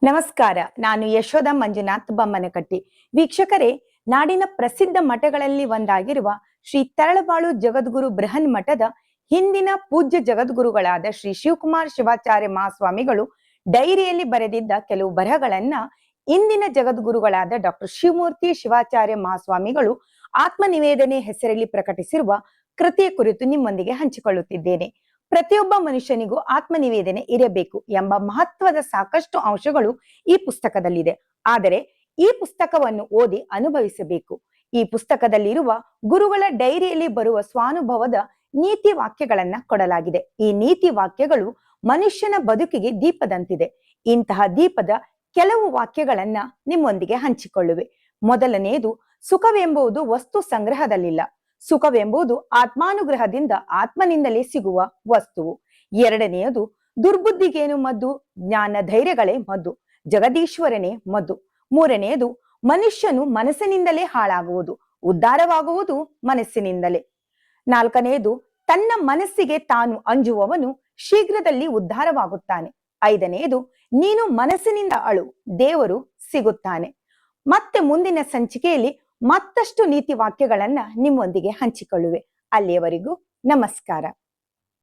ನಮಸ್ಕಾರ. ನಾನು ಯಶೋಧ ಮಂಜುನಾಥ್ ಬಮ್ಮನಕಟ್ಟಿ. ವೀಕ್ಷಕರೇ, ನಾಡಿನ ಪ್ರಸಿದ್ಧ ಮಠಗಳಲ್ಲಿ ಒಂದಾಗಿರುವ ಶ್ರೀ ತರಳಬಾಳು ಜಗದ್ಗುರು ಬೃಹನ್ ಮಠದ ಹಿಂದಿನ ಪೂಜ್ಯ ಜಗದ್ಗುರುಗಳಾದ ಶ್ರೀ ಶಿವಕುಮಾರ್ ಶಿವಾಚಾರ್ಯ ಮಹಾಸ್ವಾಮಿಗಳು ಡೈರಿಯಲ್ಲಿ ಬರೆದಿದ್ದ ಕೆಲವು ಬರಹಗಳನ್ನ ಇಂದಿನ ಜಗದ್ಗುರುಗಳಾದ ಡಾಕ್ಟರ್ ಶಿವಮೂರ್ತಿ ಶಿವಾಚಾರ್ಯ ಮಹಾಸ್ವಾಮಿಗಳು ಆತ್ಮನಿವೇದನೆ ಹೆಸರಲ್ಲಿ ಪ್ರಕಟಿಸಿರುವ ಕೃತಿಯ ಕುರಿತು ನಿಮ್ಮೊಂದಿಗೆ ಹಂಚಿಕೊಳ್ಳುತ್ತಿದ್ದೇನೆ. ಪ್ರತಿಯೊಬ್ಬ ಮನುಷ್ಯನಿಗೂ ಆತ್ಮನಿವೇದನೆ ಇರಬೇಕು ಎಂಬ ಮಹತ್ವದ ಸಾಕಷ್ಟು ಅಂಶಗಳು ಈ ಪುಸ್ತಕದಲ್ಲಿದೆ. ಆದರೆ ಈ ಪುಸ್ತಕವನ್ನು ಓದಿ ಅನುಭವಿಸಬೇಕು. ಈ ಪುಸ್ತಕದಲ್ಲಿರುವ ಗುರುಗಳ ಡೈರಿಯಲ್ಲಿ ಬರುವ ಸ್ವಾನುಭವದ ನೀತಿ ವಾಕ್ಯಗಳನ್ನ ಕೊಡಲಾಗಿದೆ. ಈ ನೀತಿ ವಾಕ್ಯಗಳು ಮನುಷ್ಯನ ಬದುಕಿಗೆ ದೀಪದಂತಿದೆ. ಇಂತಹ ದೀಪದ ಕೆಲವು ವಾಕ್ಯಗಳನ್ನ ನಿಮ್ಮೊಂದಿಗೆ ಹಂಚಿಕೊಳ್ಳುವೆ. ಮೊದಲನೆಯದು, ಸುಖವೆಂಬುದು ವಸ್ತು ಸಂಗ್ರಹದಲ್ಲಿಲ್ಲ. ಸುಖವೆಂಬುದು ಆತ್ಮಾನುಗ್ರಹದಿಂದ ಆತ್ಮನಿಂದಲೇ ಸಿಗುವ ವಸ್ತುವು. ಎರಡನೆಯದು, ದುರ್ಬುದ್ಧಿಗೇನು ಮದ್ದು? ಜ್ಞಾನ ಧೈರ್ಯಗಳೇ ಮದ್ದು. ಜಗದೀಶ್ವರನೇ ಮದ್ದು. ಮೂರನೆಯದು, ಮನುಷ್ಯನು ಮನಸ್ಸಿನಿಂದಲೇ ಹಾಳಾಗುವುದು, ಉದ್ಧಾರವಾಗುವುದು ಮನಸ್ಸಿನಿಂದಲೇ. ನಾಲ್ಕನೆಯದು, ತನ್ನ ಮನಸ್ಸಿಗೆ ತಾನು ಅಂಜುವವನು ಶೀಘ್ರದಲ್ಲಿ ಉದ್ಧಾರವಾಗುತ್ತಾನೆ. ಐದನೆಯದು, ನೀನು ಮನಸ್ಸಿನಿಂದ ಅಳು, ದೇವರು ಸಿಗುತ್ತಾನೆ. ಮತ್ತೆ ಮುಂದಿನ ಸಂಚಿಕೆಯಲ್ಲಿ ಮತ್ತಷ್ಟು ನೀತಿ ವಾಕ್ಯಗಳನ್ನ ನಿಮ್ಮೊಂದಿಗೆ ಹಂಚಿಕೊಳ್ಳುವೆ. ಅಲ್ಲಿಯವರೆಗೂ ನಮಸ್ಕಾರ.